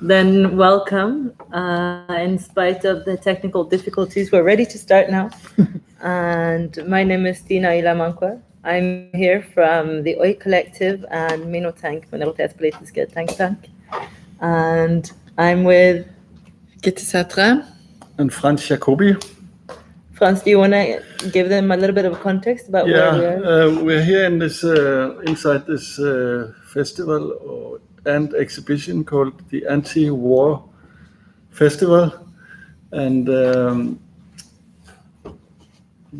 Then welcome. In spite of the technical difficulties, we're ready to start now. And my name is Tina Ilamankwa. I'm here from the OI Collective and Minotank, Minoritetspolitiske Tank. And I'm with Gitte and Franz Jacobi. Franz. Do you want to give them a little bit of context about where we are? We're here in this inside this festival and exhibition called the Anti-War Festival, and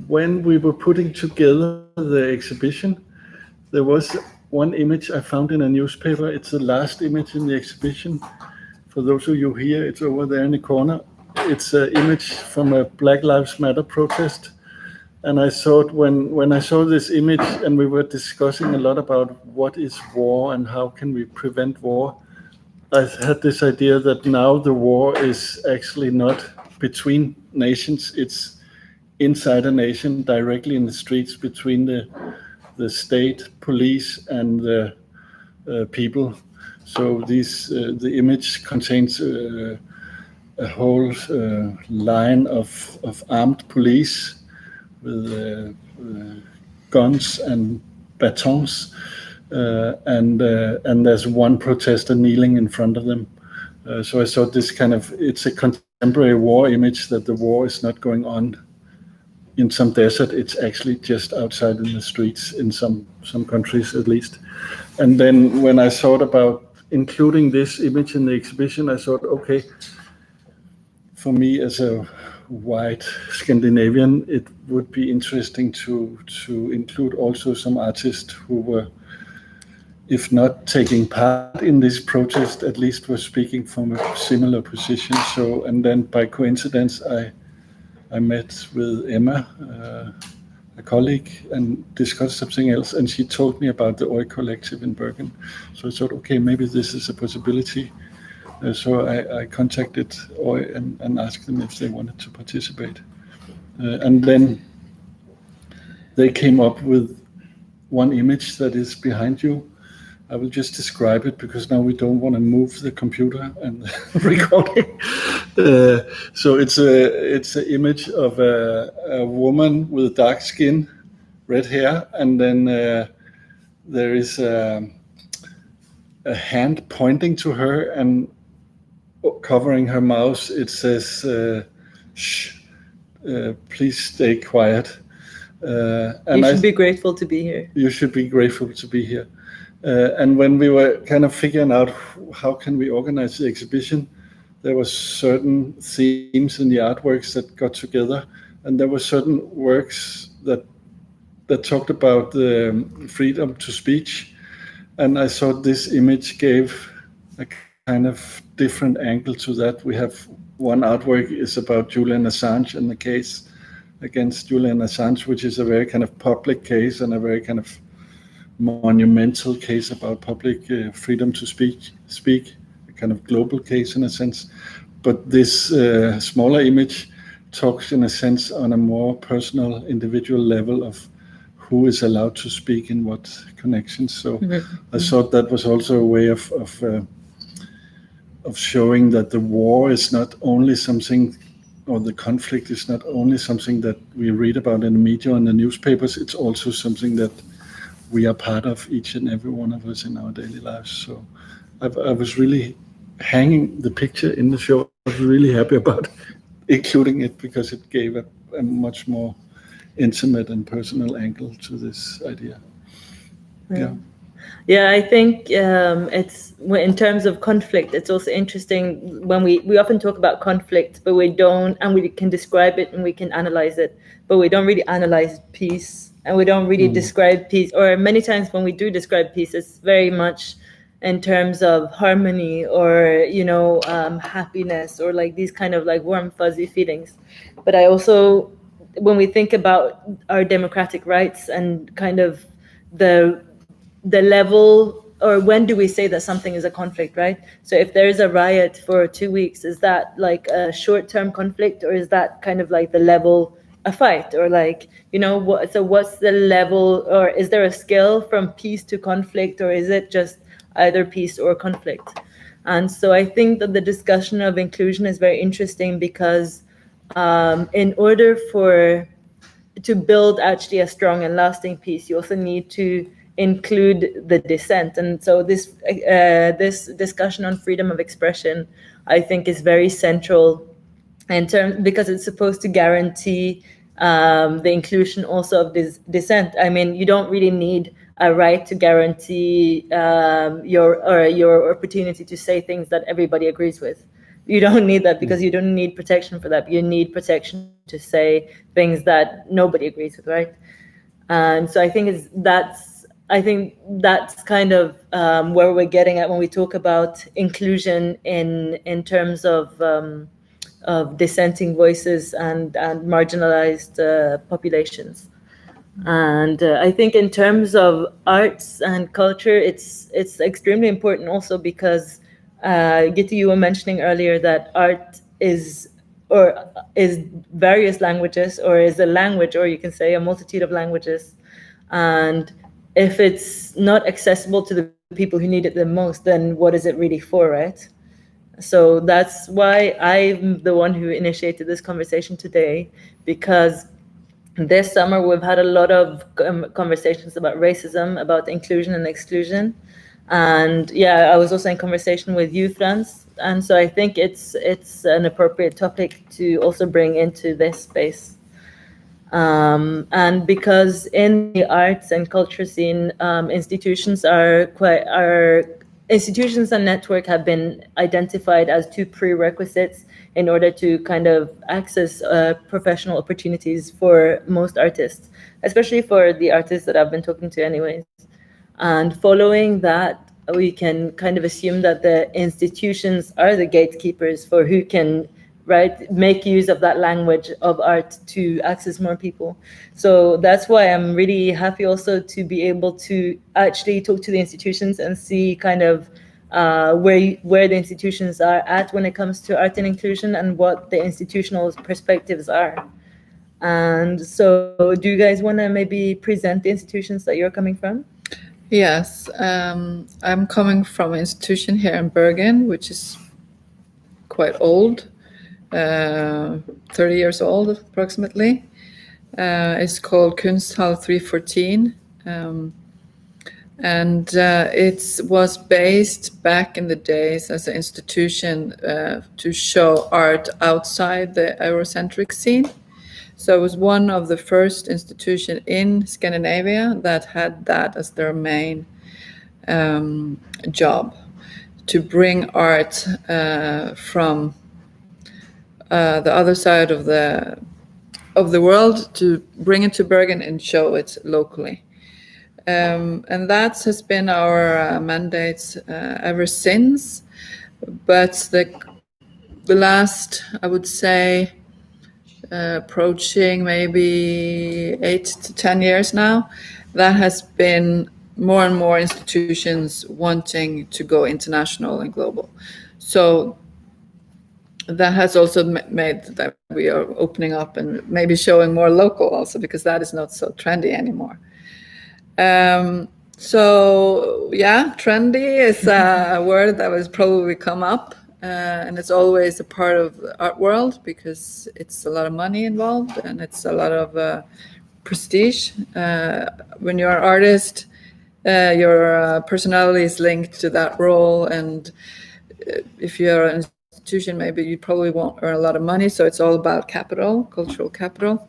when we were putting together the exhibition, there was one image I found in a newspaper. It's the last image in the exhibition. For those of you here, it's over there in the corner. It's an image from a Black Lives Matter protest. And I thought when I saw this image and we were discussing a lot about what is war and how can we prevent war, I had this idea that now the war is actually not between nations, it's inside a nation, directly in the streets between the state, police, and the people. So the image contains a whole line of armed police with guns and batons, and there's one protester kneeling in front of them. So I thought it's a contemporary war image, that the war is not going on in some desert, it's actually just outside in the streets in some countries at least. And then when I thought about including this image in the exhibition, I thought, okay, for me as a white Scandinavian, it would be interesting to include also some artists who were, if not taking part in this protest, at least were speaking from a similar position. So, and then by coincidence, I met with Emma, a colleague, and discussed something else, and she told me about the OI Collective in Bergen. So I thought, okay, maybe this is a possibility. So I contacted OI and asked them if they wanted to participate. And then they came up with one image that is behind you. I will just describe it because now we don't want to move the computer and recording. So it's an image of a woman with dark skin, red hair, and then there is a hand pointing to her, and covering her mouth, it says, shh, please stay quiet. And you should be grateful to be here. You should be grateful to be here. And when we were kind of figuring out how can we organize the exhibition, there were certain themes in the artworks that got together, and there were certain works that talked about the freedom to speech. And I thought this image gave a kind of different angle to that. We have one artwork is about Julian Assange and the case against Julian Assange, which is a very kind of public case and a very kind of monumental case about public freedom to speak, a kind of global case in a sense. But this smaller image talks in a sense on a more personal, individual level of who is allowed to speak in what connections. So I thought that was also a way of showing that the war is not only something, or the conflict is not only something that we read about in the media and the newspapers, it's also something that we are part of, each and every one of us in our daily lives. So I was really hanging the picture in the show. I was really happy about including it because it gave a much more intimate and personal angle to this idea. Yeah, I think it's in terms of conflict, it's also interesting when we often talk about conflict, but we don't, and we can describe it and we can analyze it, but we don't really analyze peace, and we don't really describe peace. Or many times when we do describe peace, it's very much in terms of harmony or, happiness, or like these kind of like warm, fuzzy feelings. But I also, when we think about our democratic rights and kind of the level, or when do we say that something is a conflict, right? So if there is a riot for 2 weeks, is that like a short-term conflict, or is that kind of like the level a fight, or like, what's the level, or is there a scale from peace to conflict, or is it just either peace or conflict? And so I think that the discussion of inclusion is very interesting because in order to build actually a strong and lasting peace, you also need to include the dissent. And so this discussion on freedom of expression, I think, is very central because it's supposed to guarantee the inclusion also of this dissent. I mean, you don't really need a right to guarantee your opportunity to say things that everybody agrees with. You don't need that because you don't need protection for that. You need protection to say things that nobody agrees with, right? And so I think that's kind of where we're getting at when we talk about inclusion in terms of dissenting voices and marginalized populations. And I think in terms of arts and culture, it's extremely important also because Gitte, you were mentioning earlier that art is various languages, or is a language, or you can say a multitude of languages. And if it's not accessible to the people who need it the most, then what is it really for, right? So that's why I'm the one who initiated this conversation today, because this summer we've had a lot of conversations about racism, about inclusion and exclusion. And yeah, I was also in conversation with you, Frans. And so I think it's an appropriate topic to also bring into this space. And because in the arts and culture scene, institutions and network have been identified as two prerequisites in order to kind of access professional opportunities for most artists, especially for the artists that I've been talking to anyways. And following that, we can kind of assume that the institutions are the gatekeepers for who can make use of that language of art to access more people. So that's why I'm really happy also to be able to actually talk to the institutions and see kind of where the institutions are at when it comes to art and inclusion and what the institutional perspectives are. And so do you guys want to maybe present the institutions that you're coming from? Yes, I'm coming from an institution here in Bergen, which is quite old, 30 years old approximately. It's called Kunsthall 314. And it was based back in the days as an institution to show art outside the Eurocentric scene. So it was one of the first institutions in Scandinavia that had that as their main job, to bring art from the other side of the world, to bring it to Bergen and show it locally. And that has been our mandate ever since. But the last, I would say, approaching maybe 8 to 10 years now, that has been more and more institutions wanting to go international and global. So that has also made that we are opening up and maybe showing more local also, because that is not so trendy anymore. So yeah, trendy is a word that was probably come up, and it's always a part of the art world because it's a lot of money involved and it's a lot of prestige. When you're an artist, your personality is linked to that role, and if you're an institution, maybe you probably won't earn a lot of money. So it's all about capital, cultural capital.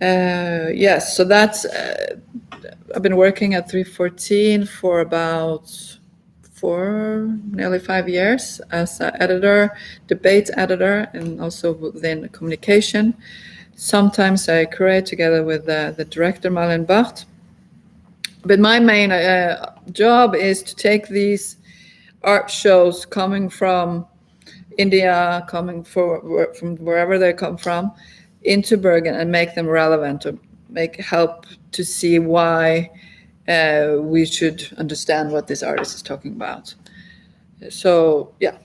Yes, so that's I've been working at 314 for about nearly 5 years as an editor, debate editor, and also within communication. Sometimes I curate together with the director Malin Barth. But my main job is to take these art shows coming from India, coming from wherever they come from, into Bergen and make them relevant, or help to see why we should understand what this artist is talking about. So yeah.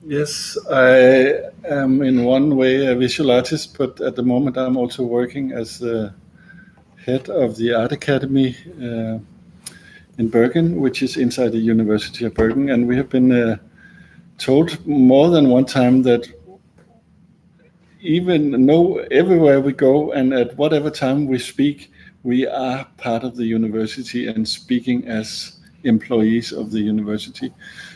Yes, I am in one way a visual artist, but at the moment I'm also working as the head of the Art Academy Bergen, which is inside the University of Bergen, and we have been told more than one time that everywhere we go and at whatever time we speak, we are part of the university and speaking as employees of the university.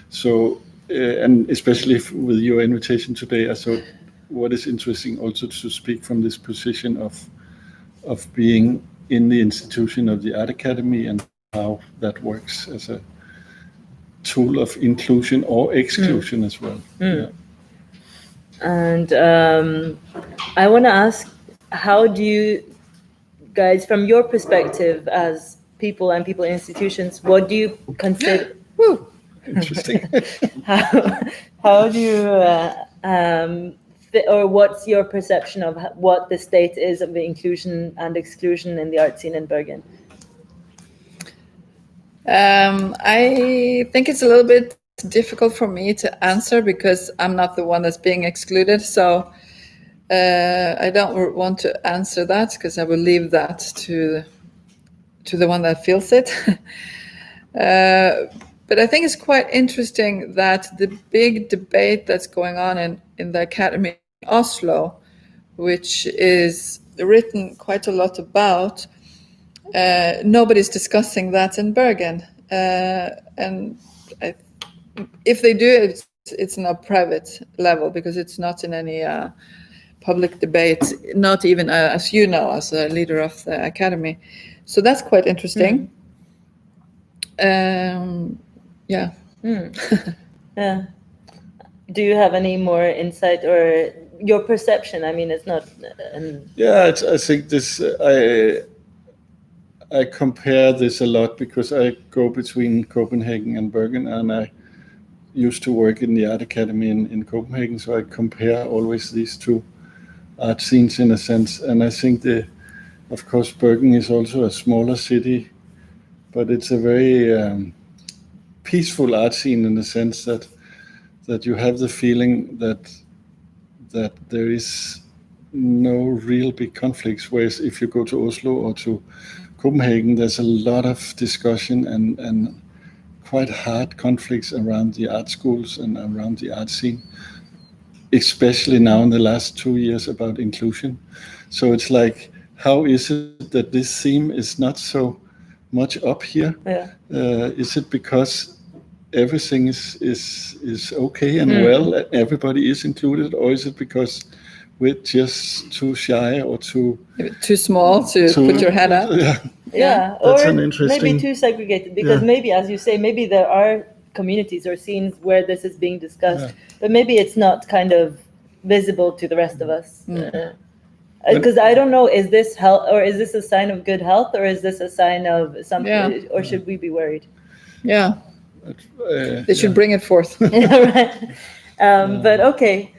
So, and especially with your invitation today, I thought what is interesting also to speak from this position of being in the institution of the Art Academy and how that works as a tool of inclusion or exclusion as well. Yeah. And I want to ask, how do you guys, from your perspective as people and people in institutions, what do you consider? Interesting. How do you, or what's your perception of what the state is of the inclusion and exclusion in the art scene in Bergen? I think it's a little bit difficult for me to answer because I'm not the one that's being excluded. So I don't want to answer that because I will leave that to the one that feels it. But I think it's quite interesting that the big debate that's going on in the Academy in Oslo, which is written quite a lot about, nobody's discussing that in Bergen. And if they do, it's in a private level because it's not in any public debate, not even as you know, as a leader of the Academy. So that's quite interesting. Yeah. Yeah. Do you have any more insight or your perception? I mean, it's not. Yeah, I think this. I compare this a lot because I go between Copenhagen and Bergen, and I used to work in the Art Academy in Copenhagen, so I compare always these two art scenes in a sense. And I think of course, Bergen is also a smaller city, but it's a very peaceful art scene in the sense that you have the feeling that there is no real big conflicts. Whereas if you go to Oslo or to Copenhagen, there's a lot of discussion and quite hard conflicts around the art schools and around the art scene, especially now in the last 2 years about inclusion. So it's like, how is it that this theme is not so much up here? Yeah. Is it because everything is okay and well, everybody is included, or is it because we're just too shy or too small to put your head up? Yeah. That's or an interesting, maybe too segregated, because maybe, as you say, maybe there are communities or scenes where this is being discussed, but maybe it's not kind of visible to the rest of us. Because I don't know, is this health, or is this a sign of good health, or is this a sign of something, or should we be worried? Yeah. They should bring it forth. Right. But okay.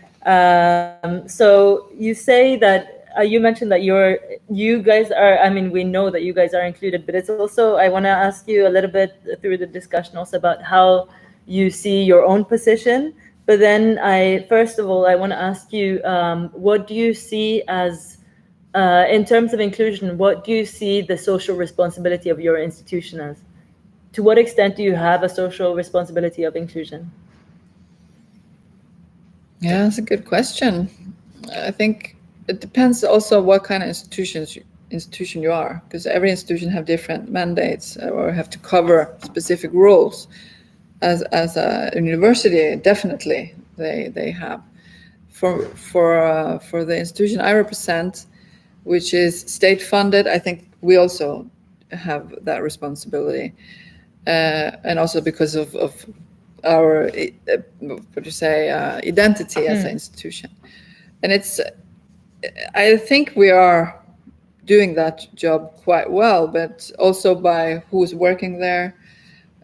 So you say that you mentioned that you guys are, I mean, we know that you guys are included, but it's also, I want to ask you a little bit through the discussion also about how you see your own position. But then first of all, I want to ask you, what do you see as, in terms of inclusion, what do you see the social responsibility of your institution as? To what extent do you have a social responsibility of inclusion? Yeah, that's a good question. I think it depends also what kind of institution you are, because every institution have different mandates or have to cover specific roles. As a university, definitely they have. For the institution I represent, which is state funded, I think we also have that responsibility. And also because of our identity as an institution, and I think we are doing that job quite well, but also by who's working there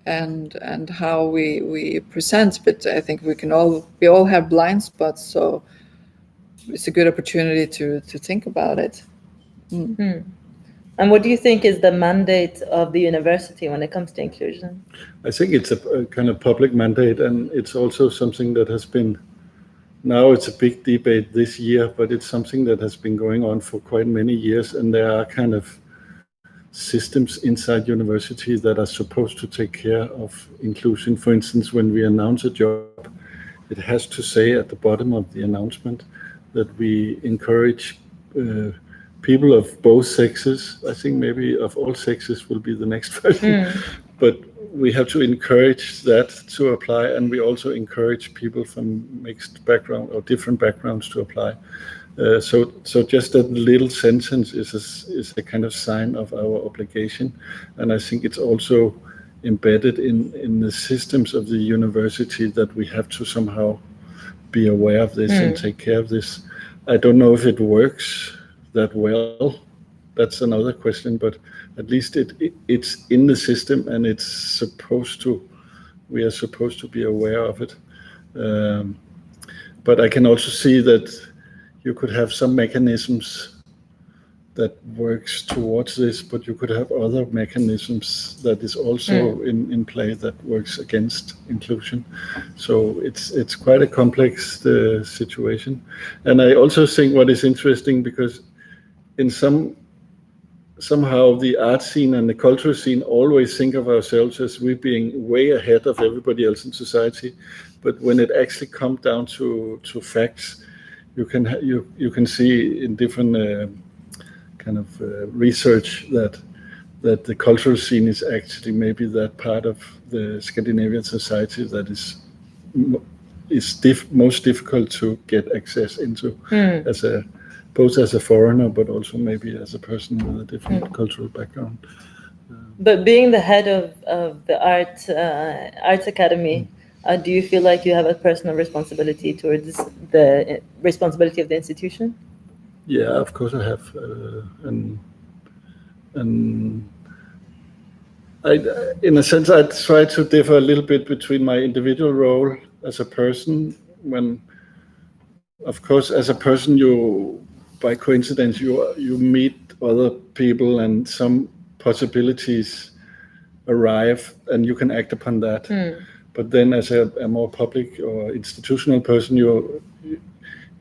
and how we present. But I think we all have blind spots, so it's a good opportunity to think about it. And what do you think is the mandate of the university when it comes to inclusion? I think it's a kind of public mandate, and it's also something that has been, now it's a big debate this year, but it's something that has been going on for quite many years, and there are kind of systems inside university that are supposed to take care of inclusion. For instance, when we announce a job, it has to say at the bottom of the announcement that we encourage people of both sexes. I think maybe of all sexes will be the next version, but we have to encourage that to apply, and we also encourage people from mixed background or different backgrounds to apply. So just that little sentence is a kind of sign of our obligation, and I think it's also embedded in the systems of the university that we have to somehow be aware of this and take care of this. I don't know if it works that well. That's another question, but at least it's in the system, and we are supposed to be aware of it. But I can also see that you could have some mechanisms that works towards this, but you could have other mechanisms that is also in play that works against inclusion. So it's quite a complex situation. And I also think what is interesting, because in somehow the art scene and the cultural scene always think of ourselves as we being way ahead of everybody else in society, but when it actually comes down to facts, you can see in different kind of research that the cultural scene is actually maybe that part of the Scandinavian society that is most difficult to get access into both as a foreigner, but also maybe as a person with a different cultural background. But being the head of the Arts Academy, do you feel like you have a personal responsibility towards the responsibility of the institution? Yeah, of course I have, and in a sense I try to differ a little bit between my individual role as a person, when, of course, as a person you, by coincidence, you meet other people and some possibilities arrive and you can act upon that. But then as a more public or institutional person, you're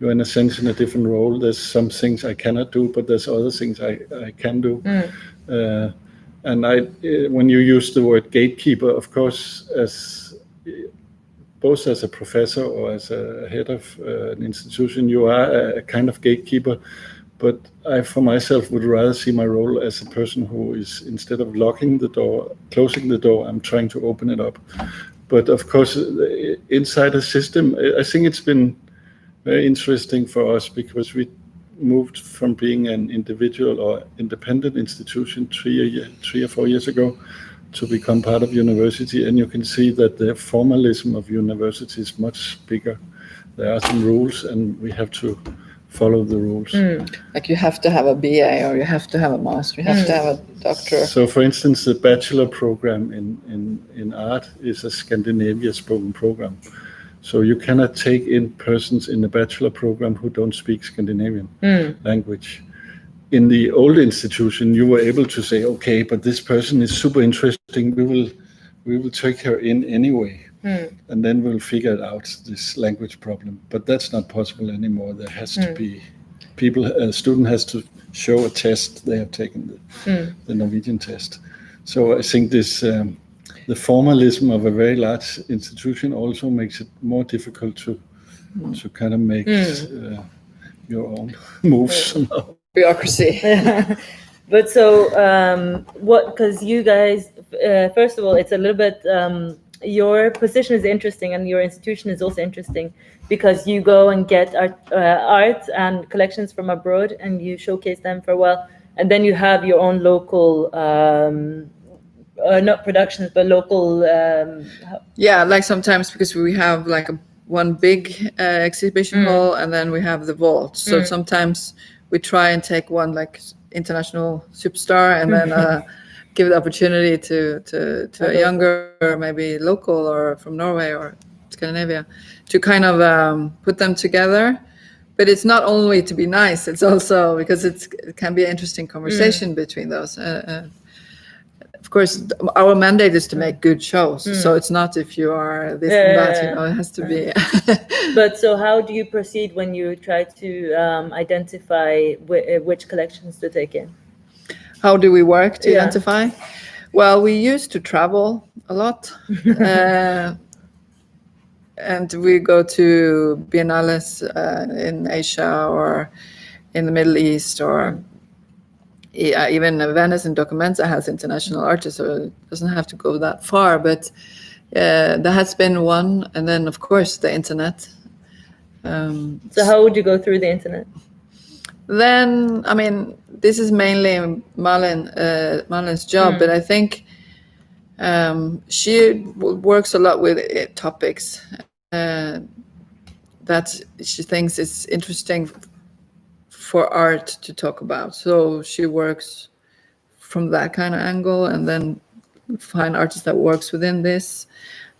in a sense in a different role. There's some things I cannot do, but there's other things I can do. And when you use the word gatekeeper, of course, both as a professor or as a head of an institution, you are a kind of gatekeeper. But I, for myself, would rather see my role as a person who is, instead of locking the door, closing the door, I'm trying to open it up. But of course, inside a system, I think it's been very interesting for us, because we moved from being an individual or independent institution 3 or 4 years ago to become part of university, and you can see that the formalism of university is much bigger. There are some rules, and we have to follow the rules. Like you have to have a BA, or you have to have a master, you have to have a doctorate. So, for instance, the bachelor program in art is a Scandinavia-spoken program. So you cannot take in persons in the bachelor program who don't speak Scandinavian language. In the old institution, you were able to say, okay, but this person is super interesting, we will take her in anyway, and then we'll figure out this language problem. But that's not possible anymore. There has to be a student has to show a test they have taken, the Norwegian test. So I think this the formalism of a very large institution also makes it more difficult to kind of make your own moves somehow. Bureaucracy. But so because you guys, first of all, it's a little bit, your position is interesting and your institution is also interesting, because you go and get art and collections from abroad and you showcase them for a while, and then you have your own local not productions, but local like sometimes, because we have like one big exhibition hall, and then we have the vault, so sometimes we try and take one like international superstar, and then give the opportunity to a younger, or maybe local, or from Norway or Scandinavia, to kind of put them together. But it's not only to be nice, it's also because it can be an interesting conversation between those. Of course, our mandate is to make good shows, so it's not if you are this and that, it has to be. But so how do you proceed when you try to identify which collections to take in? How do we work to Yeah. identify? Well, we used to travel a lot. And we go to biennales in Asia or in the Middle East, or even Venice and Documenta has international artists, so it doesn't have to go that far. But there has been one, and then of course the internet. So how would you go through the internet? Then, I mean, this is mainly Marlen's job, but I think she works a lot with topics that she thinks is interesting for art to talk about. So she works from that kind of angle, and then find artists that works within this.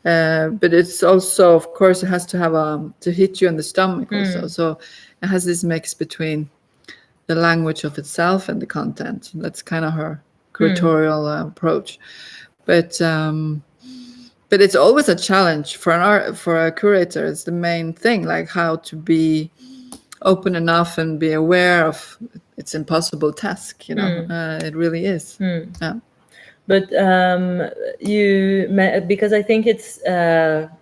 But it's also, of course, it has to have to hit you in the stomach also. So it has this mix between the language of itself and the content. That's kind of her curatorial approach. But it's always a challenge for for a curator. It's the main thing, like how to be open enough and be aware of it's impossible task. It really is. Yeah. But because I think it's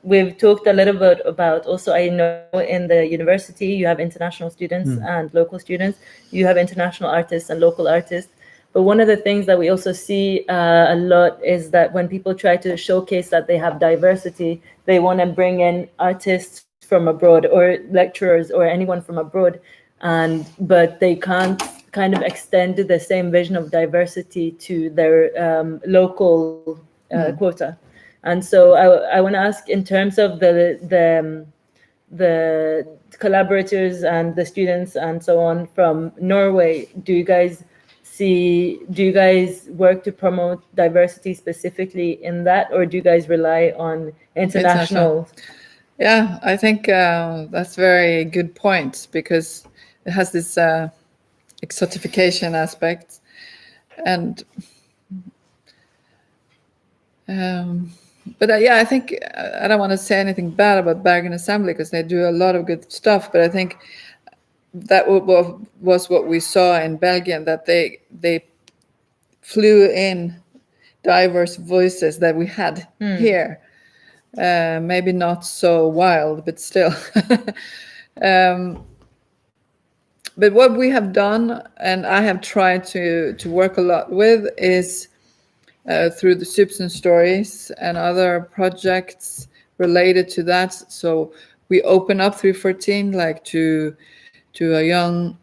we've talked a little bit about also, I know in the university you have international students and local students, you have international artists and local artists. But one of the things that we also see a lot is that when people try to showcase that they have diversity, they want to bring in artists from abroad or lecturers or anyone from abroad, but they can't kind of extend the same vision of diversity to their local quota. And so I want to ask, in terms of the collaborators and the students and so on from Norway, do you guys work to promote diversity specifically in that, or do you guys rely on international? Yeah, I think that's very good point, because it has this exotification aspect, and but I think I don't want to say anything bad about Bergen Assembly, because they do a lot of good stuff, but I think that was what we saw in Belgium, that they flew in diverse voices that we had here. Maybe not so wild, but still. But what we have done, and I have tried to work a lot with, is through the Substance Stories and other projects related to that. So we open up 314 like to a young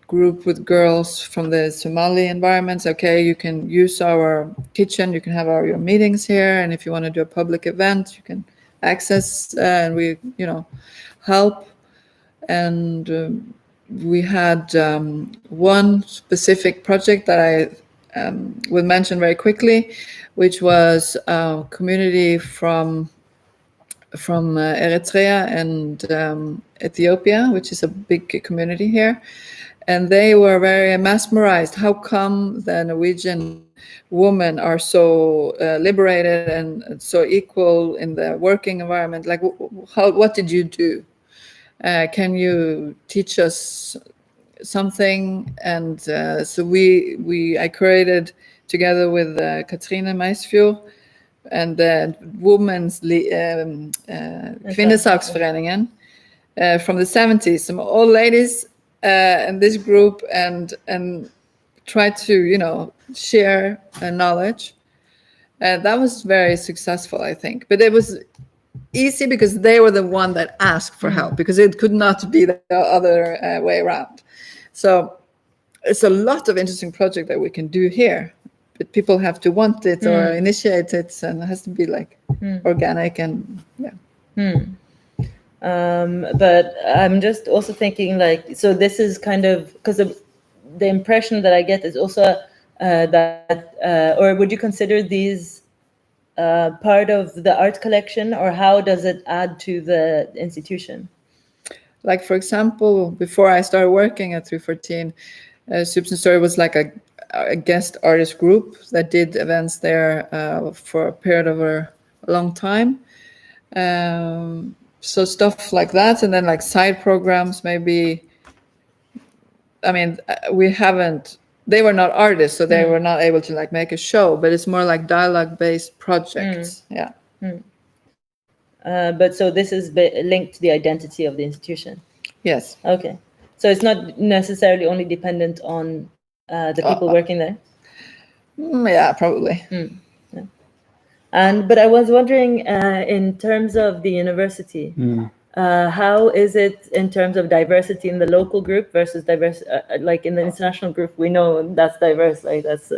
group with girls from the Somali environments. Okay, you can use our kitchen, you can have your meetings here, and if you want to do a public event, you can access, and we help. And we had one specific project that I will mention very quickly, which was a community from Eritrea and Ethiopia, which is a big community here. And they were very mesmerized. How come the Norwegian women are so liberated and so equal in the working environment? Like, what did you do? Can you teach us something? And so I created, together with Katrine Meisfjord and the Women's Kvinnesaksforeningen from the 70s, some old ladies in this group, and try to share knowledge. That was very successful, I think. But it was easy because they were the one that asked for help, because it could not be the other way around. So it's a lot of interesting project that we can do here, but people have to want it or initiate it, and it has to be like organic and But I'm just also thinking, like, so this is kind of, because the impression that I get is also that, or would you consider these part of the art collection, or how does it add to the institution? Like, for example, before I started working at 314, Substance Story was like a guest artist group that did events there for a period of a long time. So stuff like that, and then like side programs maybe. I mean, we haven't they were not artists, so they were not able to like make a show, but it's more like dialogue-based projects. Yeah. But so this is linked to the identity of the institution. Yes. Okay. So it's not necessarily only dependent on the people working there. Yeah, probably. But I was wondering, in terms of the university, how is it in terms of diversity in the local group versus diverse, like in the international group? We know that's diverse, like that's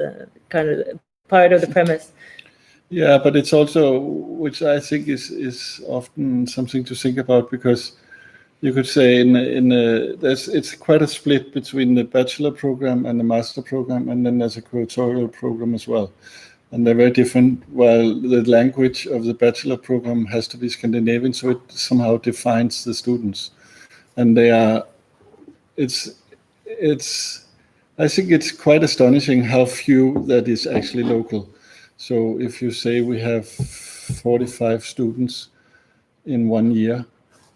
kind of part of the premise. Yeah, but it's also, which I think is often something to think about, because you could say it's quite a split between the bachelor program and the master program, and then there's a curatorial program as well. And they're very different. While the language of the bachelor program has to be Scandinavian, so it somehow defines the students. And I think it's quite astonishing how few that is actually local. So if you say we have 45 students in 1 year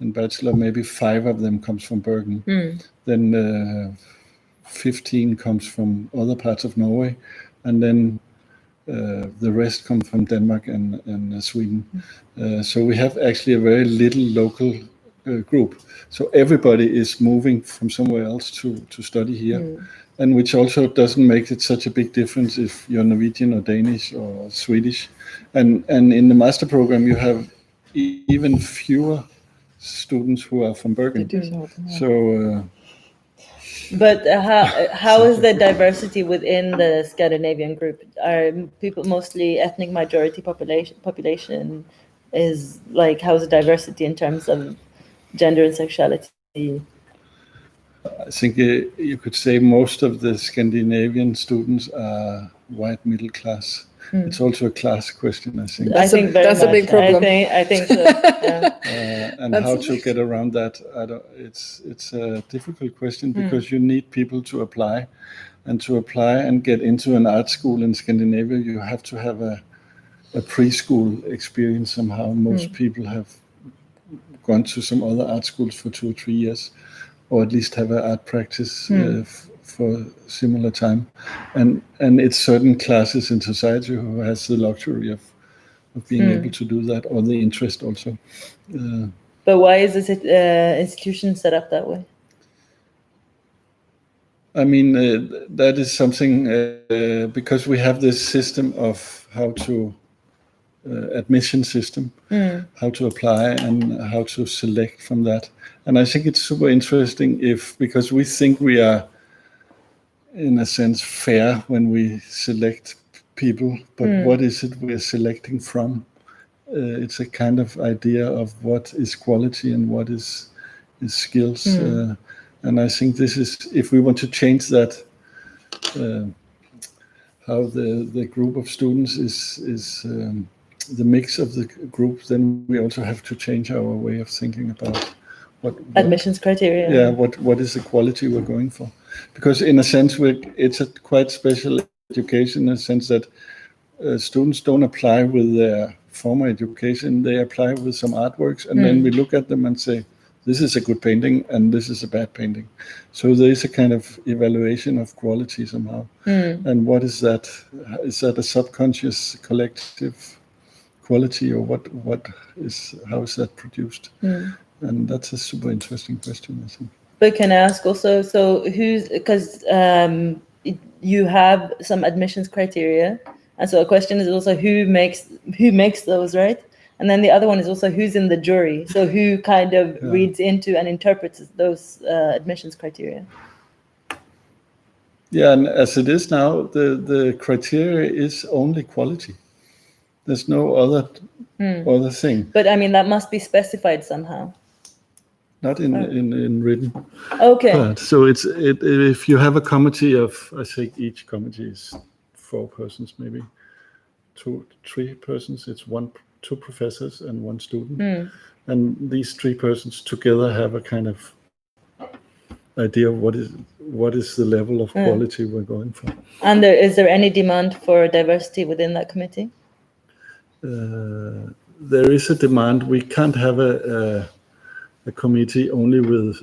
in bachelor, maybe 5 of them comes from Bergen. Then 15 comes from other parts of Norway, and then the rest come from Denmark and Sweden. So we have actually a very little local group. So everybody is moving from somewhere else to study here. And which also doesn't make it such a big difference if you're Norwegian or Danish or Swedish. And in the master program, you have even fewer students who are from Bergen. So. But how is the diversity within the Scandinavian group? Are people mostly ethnic majority population? Is like, how's the diversity in terms of gender and sexuality? I think you could say most of the Scandinavian students are white middle class. It's also a class question, I think. That's a big problem. I think so. Yeah. And how to get around that, it's a difficult question, because you need people to apply, and get into an art school in Scandinavia. You have to have a preschool experience somehow. Most people have gone to some other art schools for 2 or 3 years, or at least have an art practice for similar time. And it's certain classes in society who has the luxury of being able to do that, or the interest also. But why is this institution set up that way? I mean, that is something, because we have this system of how to admission system, how to apply and how to select from that. And I think it's super interesting because we think we are, in a sense, fair when we select people, but what is it we're selecting from? It's a kind of idea of what is quality and what is skills. And I think this is, if we want to change that, how the group of students is the mix of the group, then we also have to change our way of thinking about what admissions criteria. Yeah, what is the quality we're going for? Because in a sense, it's a quite special education, in the sense that students don't apply with their formal education. They apply with some artworks, and then we look at them and say, this is a good painting and this is a bad painting. So there is a kind of evaluation of quality somehow. And what is that? Is that a subconscious collective quality, or how is that produced? And that's a super interesting question, I think. But can I ask also, so because you have some admissions criteria, and so a question is also who makes those, right? And then the other one is also who's in the jury. So who kind of reads into and interprets those admissions criteria? Yeah, and as it is now, the criteria is only quality. There's no other thing. But I mean, that must be specified somehow. Not in written. Okay. But, so if you have a committee of, I think each committee is 4 persons, maybe 2, 3 persons. It's 2 professors and 1 student, and these 3 persons together have a kind of idea of what is the level of quality we're going for. And is there any demand for diversity within that committee? There is a demand. We can't have a committee only with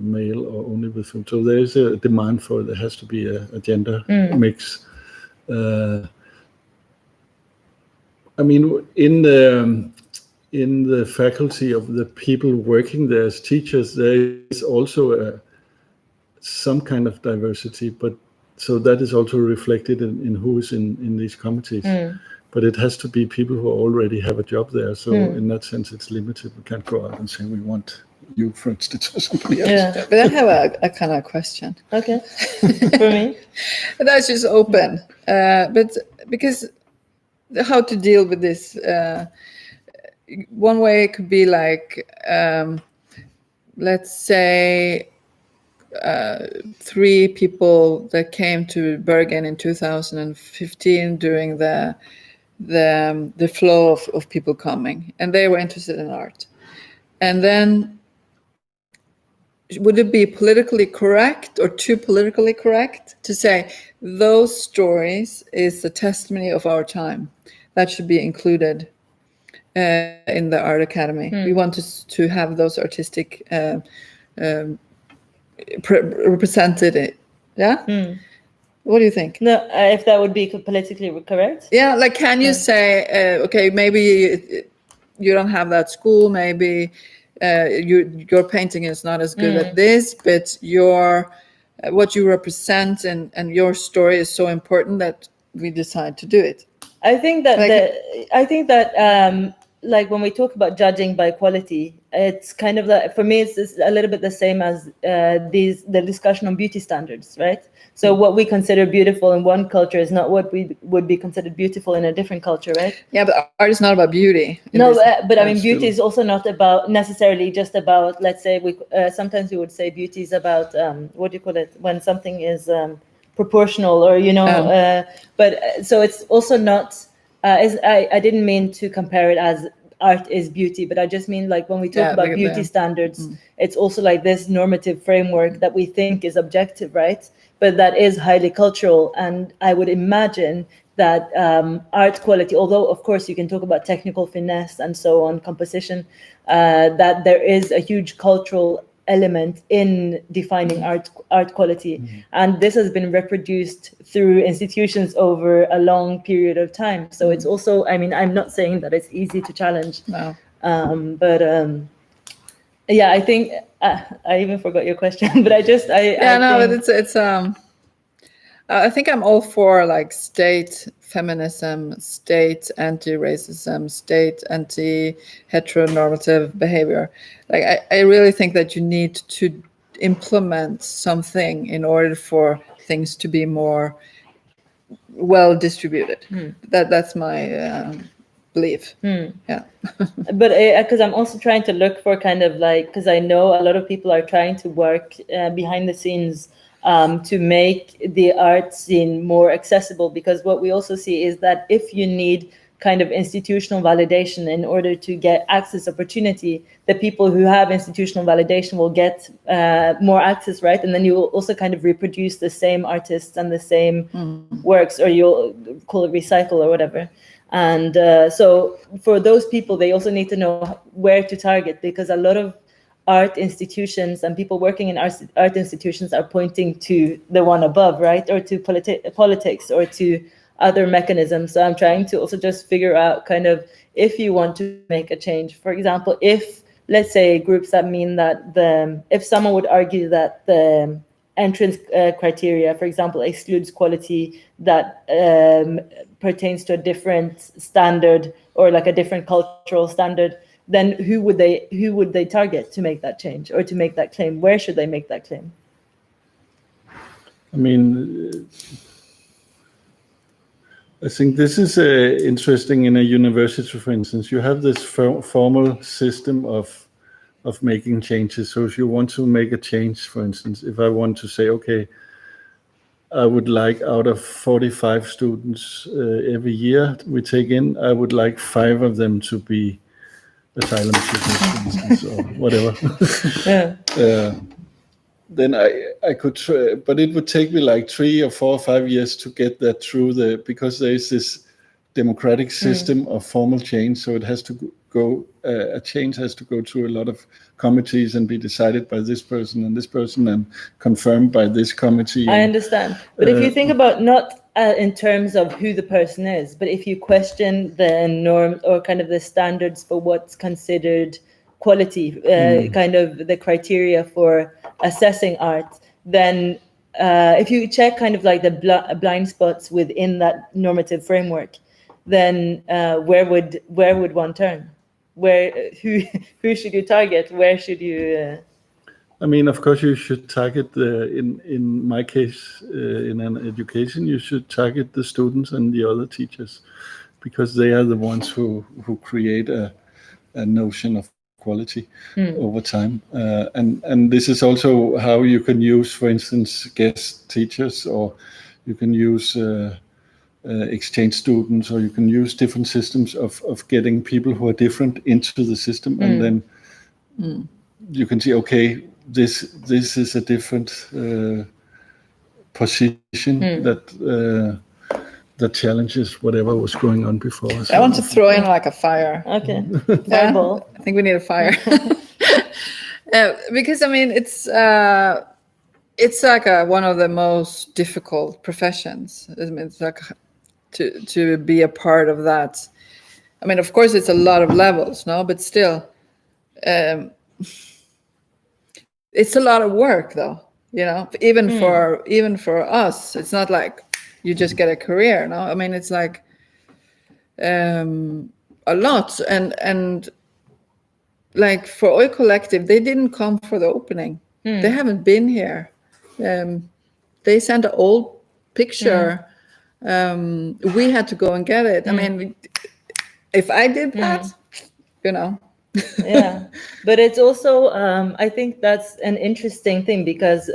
male or only with female. So there is a demand for there has to be a gender mix. I mean, in the faculty of the people working there as teachers, there is also some kind of diversity, but so that is also reflected in who is in these committees. But it has to be people who already have a job there. So in that sense, it's limited. We can't go out and say we want you, for instance, or somebody else. Yeah. But I have a kind of question. Okay. For me? That's just open. But because how to deal with this? One way it could be like, let's say, 3 people that came to Bergen in 2015 during the flow of people coming, and they were interested in art. And then would it be politically correct or too politically correct to say those stories is a testimony of our time that should be included in the art academy? We want to have those artistic represented. Yeah. What do you think? No, if that would be politically correct? Yeah, like can you say, okay, maybe you don't have that school, maybe your painting is not as good at this, but what you represent and your story is so important that we decide to do it. I think that like when we talk about judging by quality, it's kind of like, for me, it's a little bit the same as the discussion on beauty standards, right? So what we consider beautiful in one culture is not what we would be considered beautiful in a different culture, right? Yeah, but art is not about beauty. No, but I mean, beauty is also not about necessarily just about, let's say, sometimes we would say beauty is about, what do you call it? When something is proportional or, but so it's also not, I didn't mean to compare it as art is beauty, but I just mean like when we talk about beauty standards, it's also like this normative framework that we think is objective, right? But that is highly cultural. And I would imagine that art quality, although of course you can talk about technical finesse and so on, composition, that there is a huge cultural element in defining art quality. And this has been reproduced through institutions over a long period of time. So it's also, I mean, I'm not saying that it's easy to challenge. No. Yeah, I think I even forgot your question, but but it's I think I'm all for like state feminism, state anti-racism, state anti-heteronormative behavior. Like I really think that you need to implement something in order for things to be more well distributed. That's my belief. Yeah. But because I'm also trying to look for kind of like, because I know a lot of people are trying to work behind the scenes to make the art scene more accessible, because what we also see is that if you need kind of institutional validation in order to get access opportunity, the people who have institutional validation will get more access, right? And then you will also kind of reproduce the same artists and the same works, or you'll call it recycle or whatever. And so for those people, they also need to know where to target, because a lot of art institutions and people working in art institutions are pointing to the one above, right? Or to politics or to other mechanisms. So I'm trying to also just figure out kind of, if you want to make a change, for example, if, let's say, groups that mean that if someone would argue that the entrance criteria, for example, excludes quality that pertains to a different standard or like a different cultural standard, then who would they target to make that change or to make that claim? Where should they make that claim? I mean, I think this is interesting in a university, for instance. You have this formal system of making changes. So if you want to make a change, for instance, if I want to say, okay, I would like, out of 45 students every year we take in, I would like 5 of them to be asylum seekers, for instance, or whatever. Then I could try, but it would take me like 3 or 4 or 5 years to get that through because there is this democratic system of formal change, so it has to go, a change has to go through a lot of committees and be decided by this person and confirmed by this committee. I understand. But if you think about not in terms of who the person is, but if you question the norm or kind of the standards for what's considered quality, kind of the criteria for assessing art, then if you check kind of like the blind spots within that normative framework, then where would one turn? Who should you target? Where should you? I mean, of course, you should target in my case, in an education, you should target the students and the other teachers, because they are the ones who create a notion of quality over time. And this is also how you can use, for instance, guest teachers, or you can use exchange students, or you can use different systems of getting people who are different into the system, and then you can see, okay, this is a different position that challenges whatever was going on before. So, I want to throw in like a fire. Okay, fireball. I think we need a fire. Because I mean, it's like one of the most difficult professions. I mean, it's like to be a part of that. I mean, of course, it's a lot of levels, no, but still, it's a lot of work, though. You know, even for us, it's not like you just get a career. No, I mean, it's like a lot, and like for Oi Collective, they didn't come for the opening. They haven't been here. They sent an old picture. We had to go and get it. I mean, if I did that, you know. Yeah, but it's also I think that's an interesting thing, because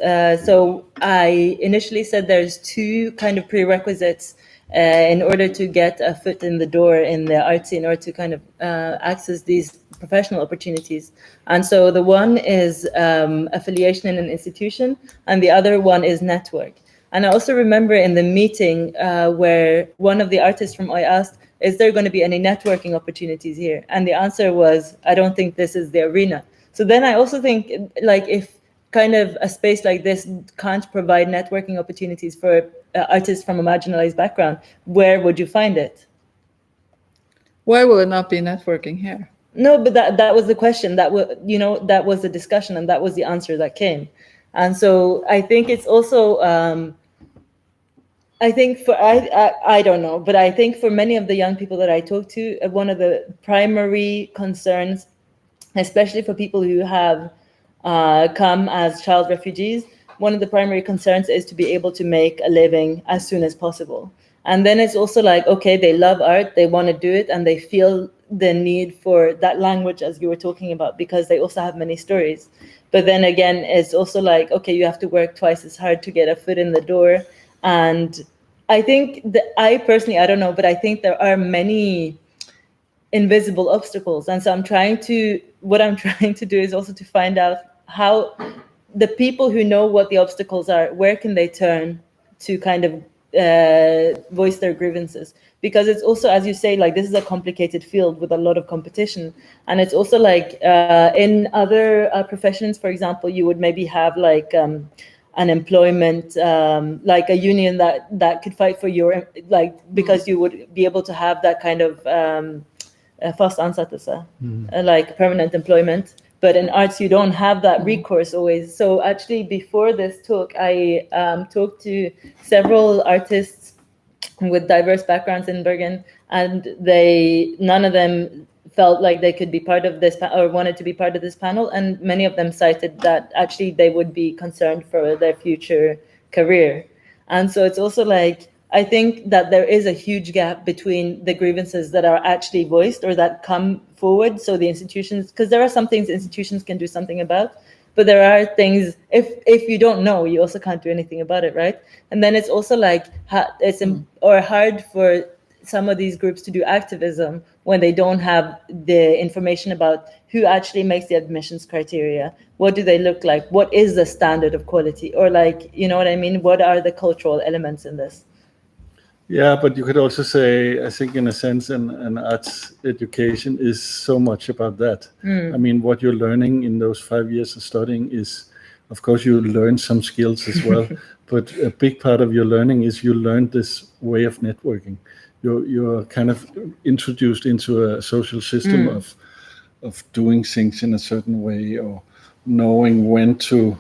so I initially said there's two kind of prerequisites in order to get a foot in the door in the art scene, or to kind of access these professional opportunities. And so the one is affiliation in an institution, and the other one is network. And I also remember in the meeting where one of the artists from Oi asked, is there going to be any networking opportunities here? And the answer was, I don't think this is the arena. So then I also think, like, if kind of a space like this can't provide networking opportunities for artists from a marginalized background, where would you find it? Why will it not be networking here? No, but that was the question. That was, you know, that was the discussion, and that was the answer that came. And so I think it's also, I think for, I don't know, but I think for many of the young people that I talk to, one of the primary concerns, especially for people who have come as child refugees, one of the primary concerns is to be able to make a living as soon as possible. And then it's also like, okay, they love art, they want to do it, and they feel the need for that language, as you were talking about, because they also have many stories. But then again, it's also like, okay, you have to work twice as hard to get a foot in the door. And I think that I personally, I don't know, but I think there are many invisible obstacles. And so what I'm trying to do is also to find out how the people who know what the obstacles are, where can they turn to kind of voice their grievances? Because it's also, as you say, like, this is a complicated field with a lot of competition. And it's also like in other professions, for example, you would maybe have like an employment, like a union that could fight for your, like, because you would be able to have that kind of fast ansettelse, like permanent employment. But in arts, you don't have that recourse always. So actually, before this talk, I talked to several artists with diverse backgrounds in Bergen, and none of them felt like they could be part of this or wanted to be part of this panel. And many of them cited that actually they would be concerned for their future career. And so it's also like, I think that there is a huge gap between the grievances that are actually voiced or that come forward. So the institutions, because there are some things institutions can do something about, but there are things, if you don't know, you also can't do anything about it, right? And then it's also like, it's hard for some of these groups to do activism when they don't have the information about who actually makes the admissions criteria. What do they look like? What is the standard of quality? Or like, you know what I mean? What are the cultural elements in this? Yeah, but you could also say, I think in a sense, an arts education is so much about that. I mean, what you're learning in those 5 years of studying is, of course, you learn some skills as well, but a big part of your learning is you learn this way of networking. You're kind of introduced into a social system of doing things in a certain way, or knowing when to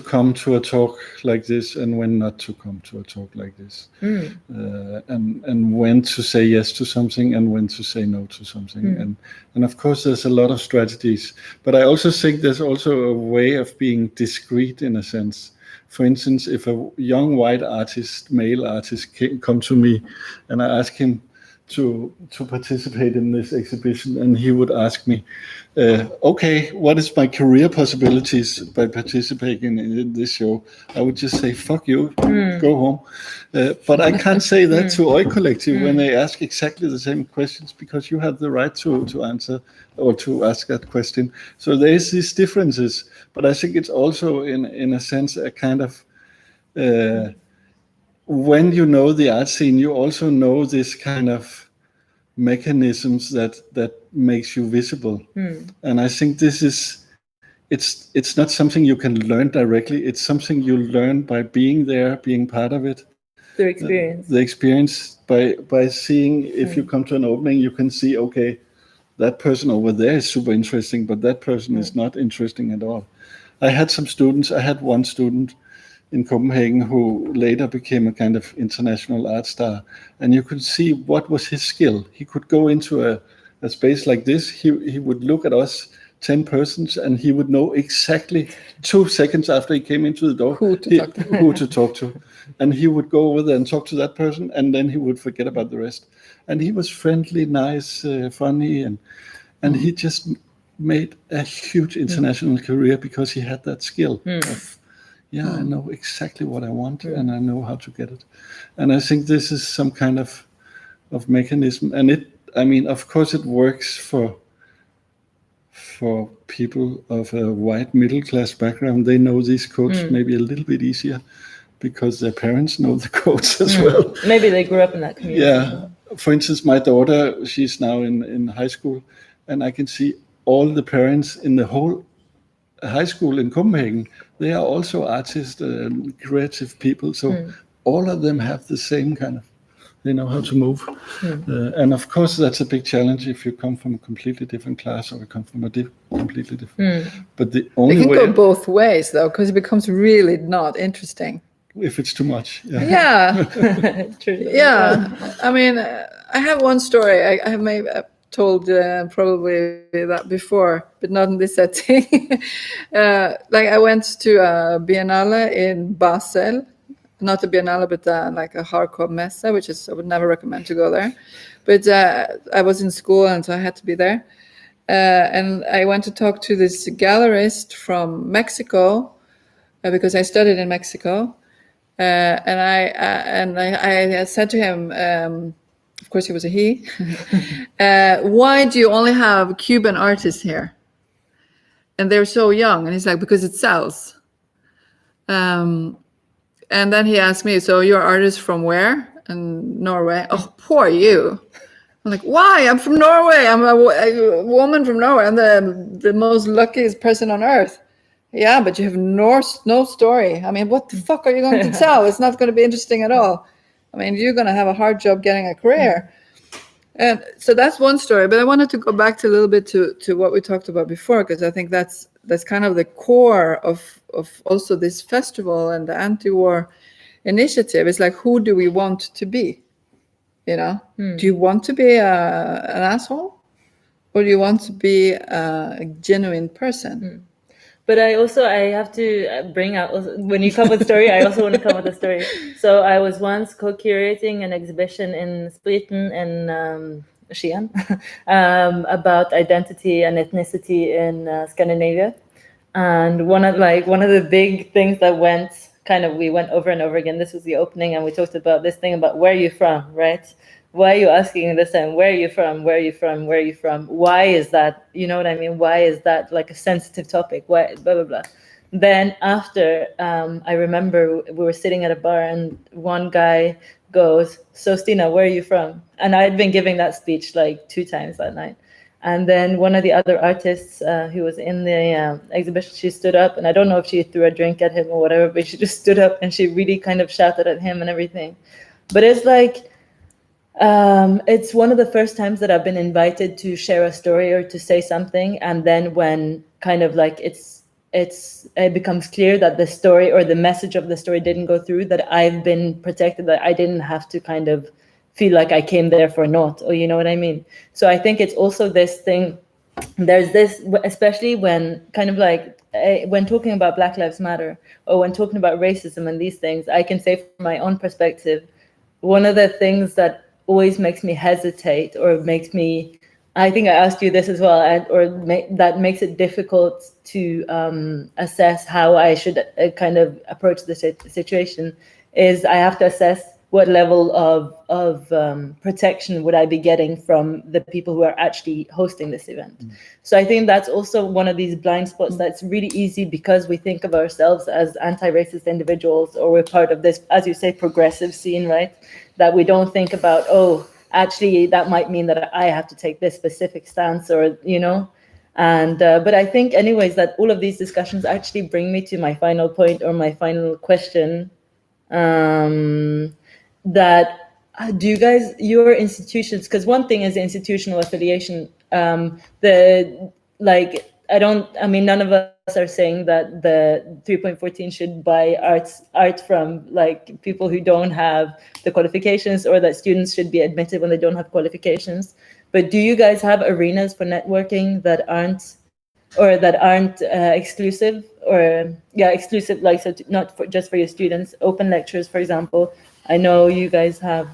come to a talk like this and when not to come to a talk like this, and when to say yes to something and when to say no to something, and of course there's a lot of strategies, but I also think there's also a way of being discreet in a sense. For instance, if a young white artist, male artist, come to me and I ask him to participate in this exhibition, and he would ask me, okay, what is my career possibilities by participating in this show? I would just say, fuck you, go home. But I can't say that to Oi Collective when they ask exactly the same questions, because you have the right to answer or to ask that question. So there's these differences, but I think it's also in a sense a kind of when you know the art scene, you also know this kind of mechanisms that makes you visible. And I think this is, it's not something you can learn directly. It's something you learn by being there, being part of it. The experience. The experience by seeing, if you come to an opening, you can see, okay, that person over there is super interesting, but that person is not interesting at all. I had one student in Copenhagen who later became a kind of international art star, and you could see what was his skill. He could go into a space like this, he would look at us 10 persons, and he would know exactly 2 seconds after he came into the door who to talk to. And he would go over there and talk to that person, and then he would forget about the rest. And he was friendly, nice, funny, and he just made a huge international career because he had that skill of, I know exactly what I want, and I know how to get it. And I think this is some kind of mechanism. And of course it works for people of a white middle class background. They know these codes maybe a little bit easier because their parents know the codes as well. Maybe they grew up in that community. Yeah. For instance, my daughter, she's now in high school, and I can see all the parents in the whole high school in Copenhagen, they are also artists and creative people. So all of them have the same kind of, they know how to move. And of course, that's a big challenge if you come from a completely different class or you come from a completely different. But the only way... It can go both ways, though, because it becomes really not interesting. If it's too much. Yeah. True. Yeah. I mean, I have one story. I have maybe told probably that before, but not in this setting. Like I went to a Biennale in Basel, not a Biennale, but like a hardcore messe, which is, I would never recommend to go there. But I was in school, and so I had to be there. And I went to talk to this gallerist from Mexico, because I studied in Mexico. And I said to him, of course he was a he, why do you only have Cuban artists here? And they're so young. And he's like, because it sells. And then he asked me, so you're artist from where? And Norway. Oh, poor you. I'm like, why? I'm from Norway. I'm a woman from Norway. I'm the most luckiest person on earth. Yeah, but you have no story. I mean, what the fuck are you going to tell? It's not going to be interesting at all. I mean, you're going to have a hard job getting a career. And so that's one story. But I wanted to go back to a little bit to what we talked about before, because I think that's kind of the core of also this festival and the anti-war initiative. It's like, who do we want to be? You know, do you want to be an asshole, or do you want to be a genuine person? But I have to bring out, when you come with a story, I also want to come with a story. So I was once co-curating an exhibition in Spriten and Skien about identity and ethnicity in Scandinavia. And one of the big things that we went over and over again, this was the opening, and we talked about this thing about where are you from, right? Why are you asking this time? Where are you from? Where are you from? Where are you from? Why is that? You know what I mean? Why is that like a sensitive topic? Why, blah, blah, blah. Then after, I remember we were sitting at a bar, and one guy goes, "So Stina, where are you from?" And I'd been giving that speech like 2 times that night. And then one of the other artists who was in the exhibition, she stood up, and I don't know if she threw a drink at him or whatever, but she just stood up and she really kind of shouted at him and everything. But it's like, it's one of the first times that I've been invited to share a story or to say something, and then when kind of like it becomes clear that the story or the message of the story didn't go through, that I've been protected, that I didn't have to kind of feel like I came there for naught, or you know what I mean? So I think it's also this thing, there's this, especially when kind of like, when talking about Black Lives Matter, or when talking about racism and these things, I can say from my own perspective, one of the things that always makes me hesitate, or makes me, I think I asked you this as well, that makes it difficult to assess how I should kind of approach the situation, is I have to assess what level of protection would I be getting from the people who are actually hosting this event. So I think that's also one of these blind spots that's really easy, because we think of ourselves as anti-racist individuals, or we're part of this, as you say, progressive scene, right? That we don't think about, oh, actually that might mean that I have to take this specific stance, or, you know. And but I think anyways that all of these discussions actually bring me to my final point, or my final question. That do you guys, your institutions, because one thing is the institutional affiliation, none of us are saying that the 3.14 should buy art from like people who don't have the qualifications, or that students should be admitted when they don't have qualifications. But do you guys have arenas for networking that aren't exclusive, exclusive, like, so not just for your students, open lectures, for example? I know you guys have